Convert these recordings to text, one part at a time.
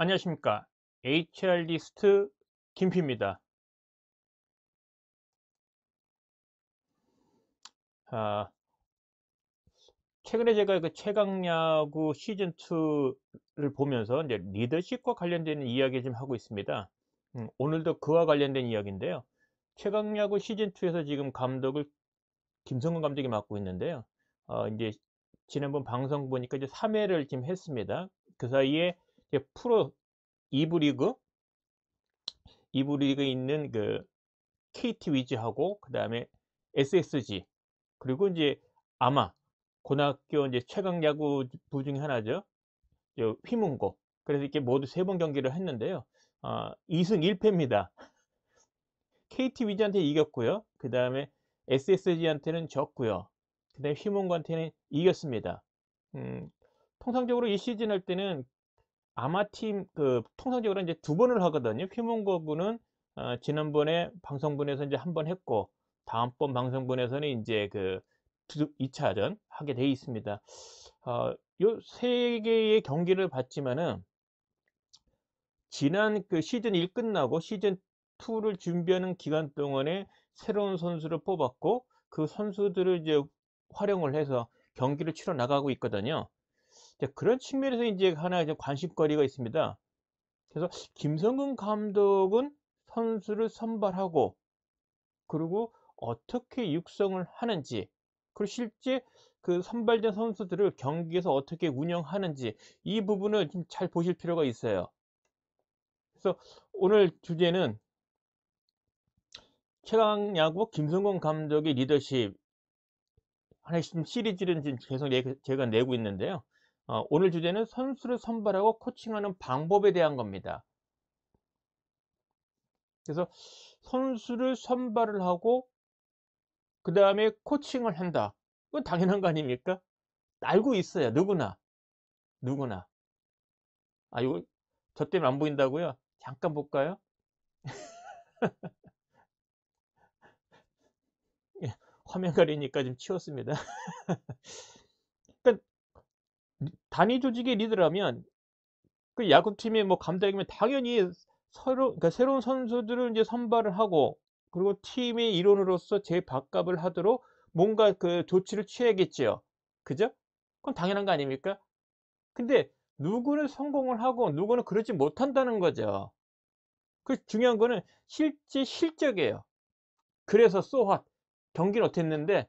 안녕하십니까. HR리스트 김피입니다. 아, 최근에 제가 그 최강야구 시즌2를 보면서 이제 리더십과 관련된 이야기 좀 하고 있습니다. 오늘도 그와 관련된 이야기인데요. 최강야구 시즌2에서 지금 감독을 김성근 감독이 맡고 있는데요. 이제 지난번 방송 보니까 이제 3회를 지금 했습니다. 그 사이에 이제 프로 2부 리그, 2부 리그에 있는 그 KT 위즈하고 그다음에 SSG 그리고 이제 아마 고등학교 이제 최강 야구부 중에 하나죠. 휘문고. 그래서 이렇게 모두 3번 경기를 했는데요. 2승 1패입니다. KT 위즈한테 이겼고요. 그다음에 SSG한테는 졌고요. 그다음에 휘문고한테는 이겼습니다. 음, 통상적으로 이 시즌 할 때는 아마팀 통상적으로 이제 2번을 하거든요. 휘문고부는 지난번에 방송분에서 이제 한 번 했고 다음번 방송분에서는 이제 그 2차전 하게 돼 있습니다. 요 세 개의 경기를 봤지만은 지난 그 시즌 1 끝나고 시즌 2를 준비하는 기간 동안에 새로운 선수를 뽑았고 그 선수들을 이제 활용을 해서 경기를 치러 나가고 있거든요. 이제 그런 측면에서 이제 하나 이제 관심거리가 있습니다. 그래서 김성근 감독은 선수를 선발하고 그리고 어떻게 육성을 하는지 그리고 실제 그 선발된 선수들을 경기에서 어떻게 운영하는지 이 부분을 좀 잘 보실 필요가 있어요. 그래서 오늘 주제는 최강 야구 김성근 감독의 리더십 하나씩 좀 시리즈를 지금 계속 제가 내고 있는데요. 오늘 주제는 선수를 선발하고 코칭하는 방법에 대한 겁니다. 그래서 선수를 선발을 하고 그 다음에 코칭을 한다. 그건 당연한 거 아닙니까? 알고 있어요. 누구나. 이거 저 때문에 안 보인다고요? 잠깐 볼까요? 예, 화면 가리니까 좀 치웠습니다. 그러니까 단위 조직의 리더라면 그 야구팀의 뭐 감독이면 당연히 그러니까 새로운 선수들을 이제 선발을 하고 그리고 팀의 일원으로서 재박갑을 하도록 뭔가 그 조치를 취해야겠지요. 그죠? 그건 당연한 거 아닙니까? 근데 누구는 성공을 하고 누구는 그러지 못한다는 거죠. 그 중요한 거는 실제 실적이에요. 그래서 so what? 경기는 어땠는데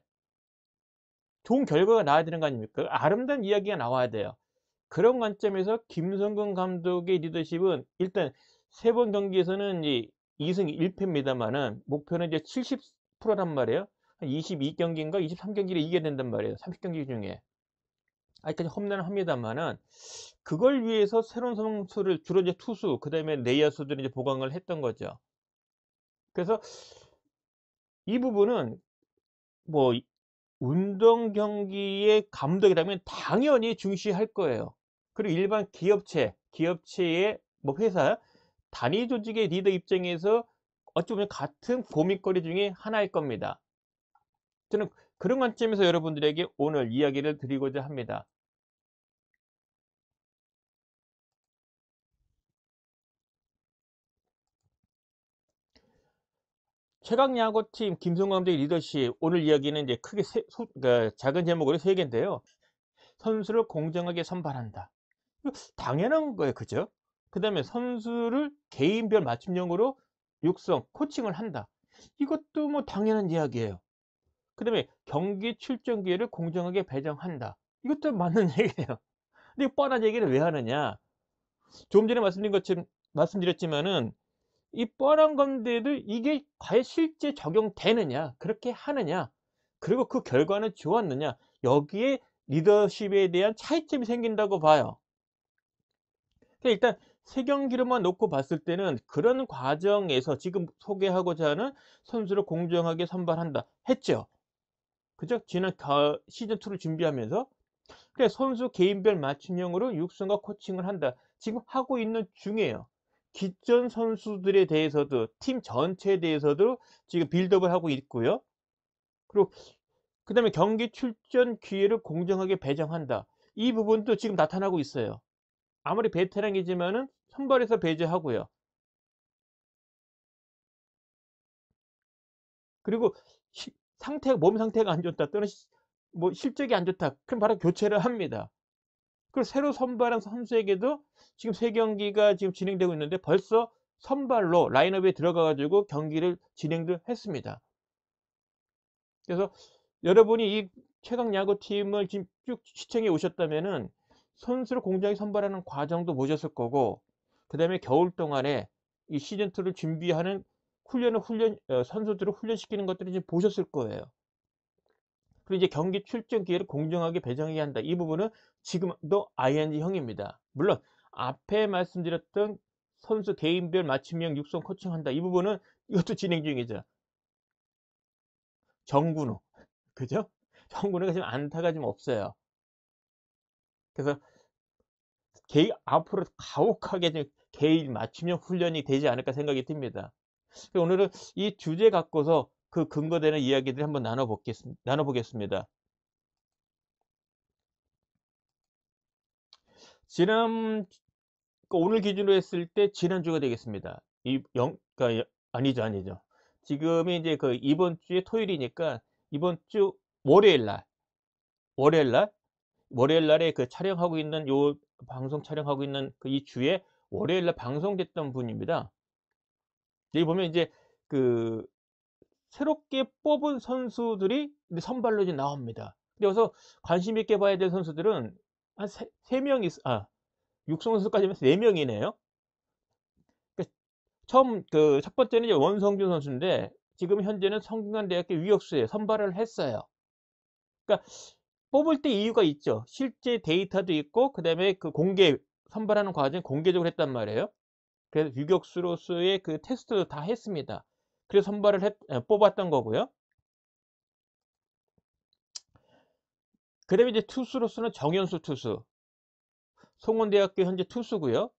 좋은 결과가 나와야 되는 거 아닙니까? 아름다운 이야기가 나와야 돼요. 그런 관점에서 김성근 감독의 리더십은 일단 3번 경기에서는 이제 2승 1패입니다만은 목표는 이제 70%란 말이에요. 한 22경기인가 23경기를 이겨야 된단 말이에요. 30경기 중에. 아직까지 홈런을 합니다만은 그걸 위해서 새로운 선수를 주로 이제 투수 그다음에 내야수들을 이제 보강을 했던 거죠. 그래서 이 부분은 뭐 운동 경기의 감독이라면 당연히 중시할 거예요. 그리고 일반 기업체의 뭐 회사 단위 조직의 리더 입장에서 어찌 보면 같은 고민거리 중에 하나일 겁니다. 저는 그런 관점에서 여러분들에게 오늘 이야기를 드리고자 합니다. 최강 야구팀 김성근 감독의 리더십 오늘 이야기는 이제 크게 그러니까 작은 제목으로 3개인데요. 선수를 공정하게 선발한다. 이거 당연한 거예요. 그죠? 그다음에 선수를 개인별 맞춤형으로 육성, 코칭을 한다. 이것도 뭐 당연한 이야기예요. 그다음에 경기 출전 기회를 공정하게 배정한다. 이것도 맞는 얘기예요. 근데 이 뻔한 얘기를 왜 하느냐? 조금 전에 말씀드렸지만은 이 뻔한 건데도 이게 과연 실제 적용되느냐? 그렇게 하느냐? 그리고 그 결과는 좋았느냐? 여기에 리더십에 대한 차이점이 생긴다고 봐요. 일단 3경기로만 놓고 봤을 때는 그런 과정에서 지금 소개하고자 하는 선수를 공정하게 선발한다 했죠. 그죠? 지난 시즌2를 준비하면서 그래 선수 개인별 맞춤형으로 육성과 코칭을 한다. 지금 하고 있는 중이에요. 기존 선수들에 대해서도 팀 전체에 대해서도 지금 빌드업을 하고 있고요. 그리고 그다음에 경기 출전 기회를 공정하게 배정한다. 이 부분도 지금 나타나고 있어요. 아무리 베테랑이지만은 선발에서 배제하고요. 그리고 몸 상태가 안 좋다 또는 뭐 실적이 안 좋다. 그럼 바로 교체를 합니다. 그리고 새로 선발한 선수에게도 지금 3경기가 지금 진행되고 있는데 벌써 선발로 라인업에 들어가 가지고 경기를 진행을 했습니다. 그래서 여러분이 이 최강 야구팀을 지금 쭉 시청해 오셨다면은 선수를 공장에 선발하는 과정도 보셨을 거고, 그다음에 겨울 동안에 이 시즌2를 준비하는 선수들을 훈련시키는 것들을 이제 보셨을 거예요. 그리고 이제 경기 출전 기회를 공정하게 배정하게 한다. 이 부분은 지금도 ING형입니다. 물론 앞에 말씀드렸던 선수 개인별 맞춤형 육성 코칭한다. 이 부분은 이것도 진행 중이죠. 정근우. 그죠? 정근우가 지금 안타가 좀 없어요. 그래서 앞으로 가혹하게 좀 개인 맞춤형 훈련이 되지 않을까 생각이 듭니다. 오늘은 이 주제 갖고서 그 근거되는 이야기들 한번 나눠보겠습니다. 지난 오늘 기준으로 했을 때 지난주가 되겠습니다. 그러니까 아니죠. 지금이 이제 그 이번 주에 토요일이니까 이번 주 월요일 날, 월요일 날, 월요일 날에 그 촬영하고 있는 방송 촬영하고 있는 그 이 주에 월요일 날 방송됐던 분입니다. 여기 보면 이제 그 새롭게 뽑은 선수들이 선발로 이제 나옵니다. 그래서 관심 있게 봐야 될 선수들은 한 세 명이, 육성 선수까지 하면 4명이네요. 처음 첫 번째는 이제 원성준 선수인데 지금 현재는 성균관대학교 유격수에 선발을 했어요. 그러니까 뽑을 때 이유가 있죠. 실제 데이터도 있고 그다음에 그 선발하는 과정 공개적으로 했단 말이에요. 그래서 유격수로서의 그 테스트도 다 했습니다. 그래서 뽑았던 거고요. 그다음에 이제 투수로서는 정현수 투수, 송원대학교 현재 투수고요.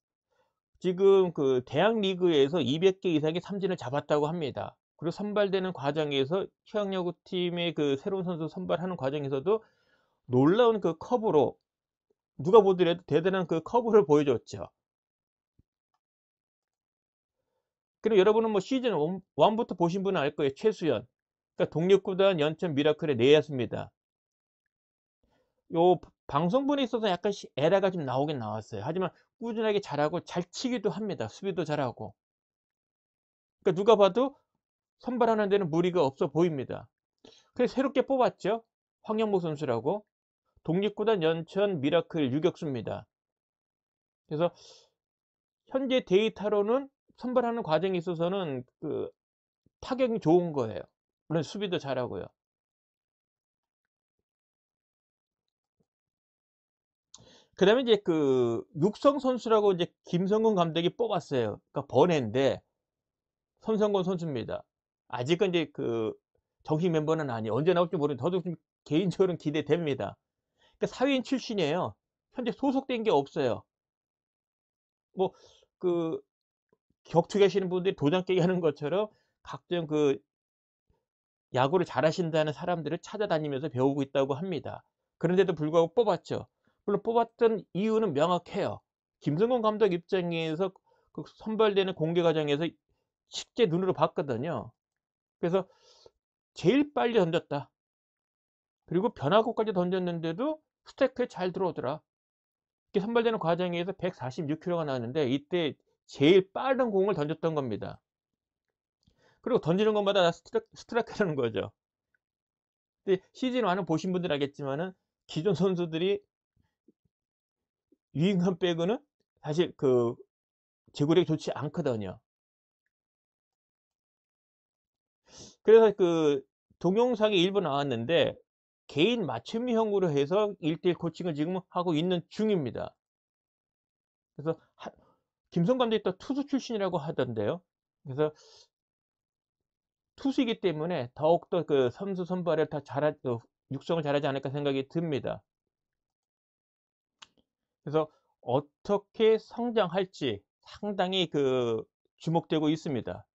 지금 그 대학 리그에서 200개 이상의 삼진을 잡았다고 합니다. 그리고 선발되는 과정에서 휴양야구팀의 그 새로운 선수 선발하는 과정에서도 놀라운 그 커브로 누가 보더라도 대단한 그 커브를 보여줬죠. 그리고 여러분은 뭐 시즌 1부터 보신 분은 알 거예요. 최수연. 그러니까 독립구단 연천 미라클의 내야수입니다. 요 방송분에 있어서 약간 에러가 좀 나오긴 나왔어요. 하지만 꾸준하게 잘하고 잘 치기도 합니다. 수비도 잘하고. 그러니까 누가 봐도 선발하는 데는 무리가 없어 보입니다. 그래서 새롭게 뽑았죠. 황영모 선수라고. 독립구단 연천 미라클 유격수입니다. 그래서 현재 데이터로는 선발하는 과정에 있어서는 그 타격이 좋은 거예요. 물론 수비도 잘하고요. 그 다음에 이제 그 육성 선수라고 이제 김성근 감독이 뽑았어요. 그러니까 번외인데 손성곤 선수입니다. 아직은 이제 그 정식 멤버는 아니에요. 언제 나올지 모르는데 저도 좀 개인적으로는 기대됩니다. 그러니까 사회인 출신이에요. 현재 소속된 게 없어요. 뭐 그 격투기 하시는 분들이 도장 깨기 하는 것처럼 각종 그 야구를 잘하신다는 사람들을 찾아다니면서 배우고 있다고 합니다. 그런데도 불구하고 뽑았죠. 물론 뽑았던 이유는 명확해요. 김성곤 감독 입장에서 그 선발되는 공개 과정에서 실제 눈으로 봤거든요. 그래서 제일 빨리 던졌다. 그리고 변화구까지 던졌는데도 스트라이크에 잘 들어오더라. 이렇게 선발되는 과정에서 146km가 나왔는데 이때 제일 빠른 공을 던졌던 겁니다. 그리고 던지는 것마다 다 스트라이크라는 거죠. 근데 시즌 1은 보신 분들 알겠지만은 기존 선수들이 유잉한 빼고는 사실 그 제구력이 좋지 않거든요. 그래서 그 동영상이 일부 나왔는데 개인 맞춤형으로 해서 1대1 코칭을 지금 하고 있는 중입니다. 그래서 김성 감독이 또 투수 출신이라고 하던데요. 그래서 투수이기 때문에 더욱더 그 선수 선발을 육성을 잘하지 않을까 생각이 듭니다. 그래서 어떻게 성장할지 상당히 그 주목되고 있습니다.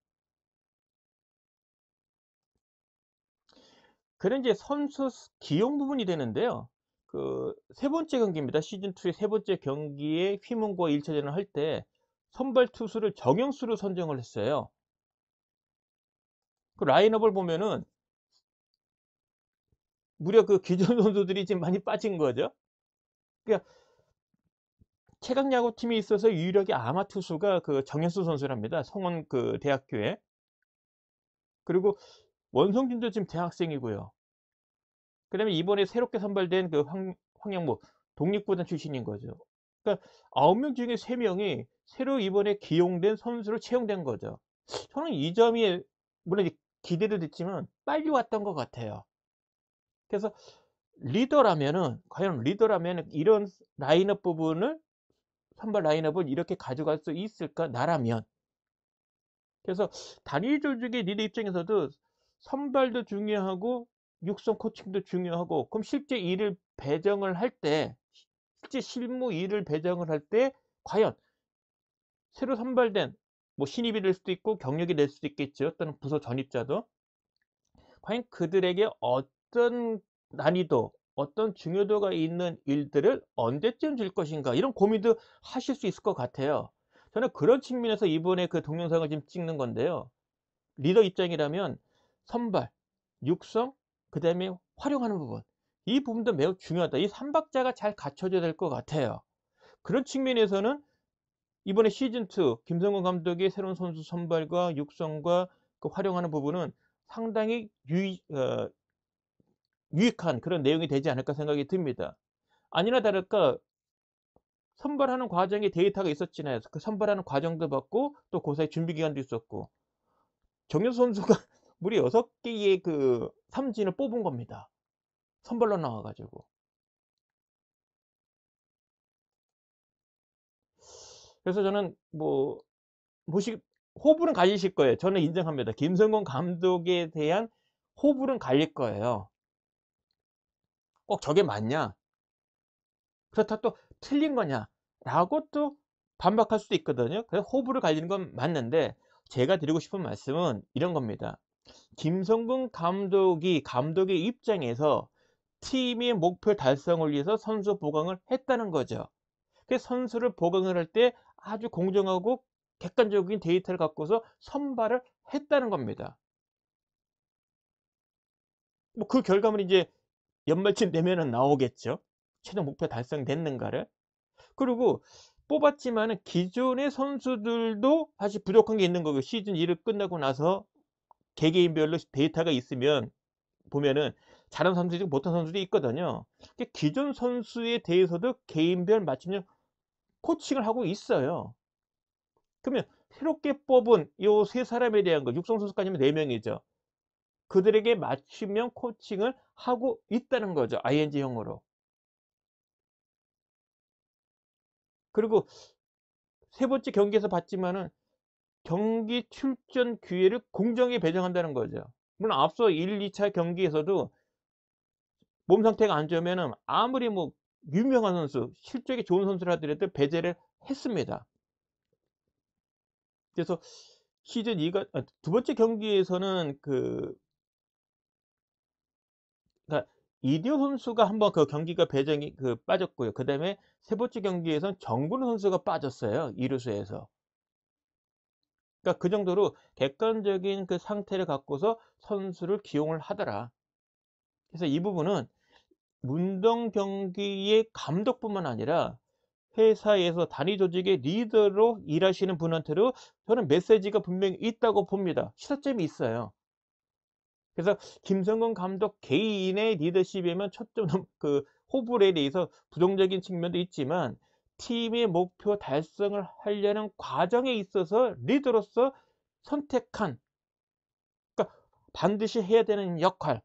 그런 이제 선수 기용 부분이 되는데요. 그 세 번째 경기입니다. 시즌2의 세 번째 경기에 휘문과 1차전을 할 때 선발 투수를 정형수로 선정을 했어요. 그 라인업을 보면은 무려 그 기존 선수들이 지금 많이 빠진 거죠. 그러니까 최강 야구팀에 있어서 유일하게 아마 투수가 그 정현수 선수랍니다. 성원 그 대학교에. 그리고 원성진도 지금 대학생이고요. 그다음에 이번에 새롭게 선발된 그 황영무 독립구단 출신인 거죠. 그러니까 9명 중에 3명이 새로 이번에 기용된 선수로 채용된 거죠. 저는 이 점이 물론 기대도 됐지만 빨리 왔던 것 같아요. 그래서 리더라면은 과연 리더라면 이런 라인업 부분을 선발 라인업을 이렇게 가져갈 수 있을까 나라면. 그래서 단일 조직의 리더 입장에서도 선발도 중요하고 육성 코칭도 중요하고 그럼 실제 일을 배정을 할 때 실제 실무 일을 배정을 할 때 과연 새로 선발된 뭐 신입이 될 수도 있고 경력이 될 수도 있겠죠. 또는 부서 전입자도 과연 그들에게 어떤 난이도 어떤 중요도가 있는 일들을 언제쯤 줄 것인가 이런 고민도 하실 수 있을 것 같아요. 저는 그런 측면에서 이번에 그 동영상을 지금 찍는 건데요. 리더 입장이라면 선발, 육성, 그 다음에 활용하는 부분 이 부분도 매우 중요하다. 이 삼박자가 잘 갖춰져야 될 것 같아요. 그런 측면에서는 이번에 시즌2 김성근 감독의 새로운 선수 선발과 육성과 그 활용하는 부분은 상당히 유익한 그런 내용이 되지 않을까 생각이 듭니다. 아니나 다를까 선발하는 과정에 데이터가 있었잖아요. 그 선발하는 과정도 봤고 또 그 사이 준비 기간도 있었고 정현수 선수가 무려 6개의 그 삼진을 뽑은 겁니다. 선발로 나와 가지고. 그래서 저는 뭐 호불은 갈리실 거예요. 저는 인정합니다. 김성근 감독에 대한 호불은 갈릴 거예요. 꼭 저게 맞냐? 그렇다 또 틀린 거냐? 라고 또 반박할 수도 있거든요. 그래서 호불을 갈리는 건 맞는데 제가 드리고 싶은 말씀은 이런 겁니다. 김성근 감독의 입장에서 팀의 목표 달성을 위해서 선수 보강을 했다는 거죠. 그 선수를 보강을 할 때 아주 공정하고 객관적인 데이터를 갖고서 선발을 했다는 겁니다. 뭐 그 결과물이 이제 연말쯤 되면은 나오겠죠. 최종 목표 달성됐는가를. 그리고 뽑았지만은 기존의 선수들도 사실 부족한 게 있는 거고 시즌 1을 끝나고 나서 개개인별로 데이터가 있으면 보면은 잘하는 선수들이 있고 못하는 선수들이 있거든요. 기존 선수에 대해서도 개인별 맞춤형 코칭을 하고 있어요. 그러면 새롭게 뽑은 요 세 사람에 대한 거 육성 선수까지면 4명이죠. 그들에게 맞춤형 코칭을 하고 있다는 거죠. ING형으로. 그리고 세 번째 경기에서 봤지만은 경기 출전 기회를 공정하게 배정한다는 거죠. 물론 앞서 1, 2차 경기에서도 몸 상태가 안 좋으면은 아무리 뭐 유명한 선수, 실적이 좋은 선수라 하더라도 배제를 했습니다. 그래서 시즌 2가 두 번째 경기에서는 그러니까 이디오 선수가 한번 그 경기가 배정이 빠졌고요. 그다음에 세 번째 경기에선 정근우 선수가 빠졌어요. 이루수에서. 그러니까 그 정도로 객관적인 그 상태를 갖고서 선수를 기용을 하더라. 그래서 이 부분은 운동 경기의 감독뿐만 아니라 회사에서 단위 조직의 리더로 일하시는 분한테도 저는 메시지가 분명히 있다고 봅니다. 시사점이 있어요. 그래서 김성근 감독 개인의 리더십에만 초점 그 호불호에 대해서 부정적인 측면도 있지만 팀의 목표 달성을 하려는 과정에 있어서 리더로서 선택한 그러니까 반드시 해야 되는 역할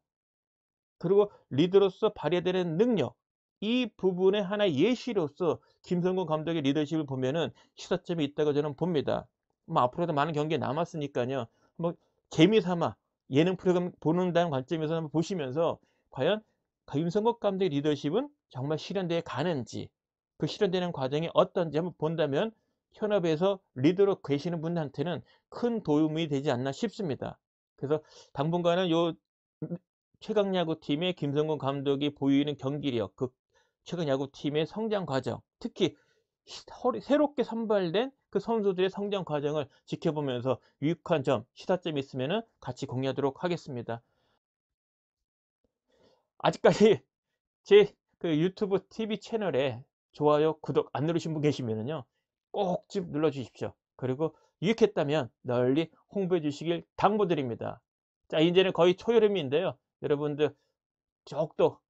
그리고 리더로서 발휘해야 되는 능력 이 부분의 하나의 예시로서 김성근 감독의 리더십을 보면은 시사점이 있다고 저는 봅니다. 뭐 앞으로도 많은 경기 남았으니까요. 뭐 재미삼아 예능 프로그램 보는다는 관점에서 한번 보시면서 과연 김성근 감독의 리더십은 정말 실현되어 가는지 그 실현되는 과정이 어떤지 한번 본다면 현업에서 리더로 계시는 분한테는 큰 도움이 되지 않나 싶습니다. 그래서 당분간은 요 최강야구팀의 김성근 감독이 보이는 경기력, 그 최강야구팀의 성장 과정, 특히 새롭게 선발된 그 선수들의 성장 과정을 지켜보면서 유익한 점, 시사점이 있으면 같이 공유하도록 하겠습니다. 아직까지 제 그 유튜브 TV 채널에 좋아요, 구독 안 누르신 분 계시면은요, 꼭 좀 눌러 주십시오. 그리고 유익했다면 널리 홍보해 주시길 당부드립니다. 자, 이제는 거의 초여름인데요. 여러분들 더욱더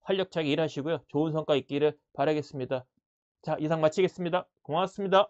활력차게 일하시고요. 좋은 성과 있기를 바라겠습니다. 자, 이상 마치겠습니다. 고맙습니다.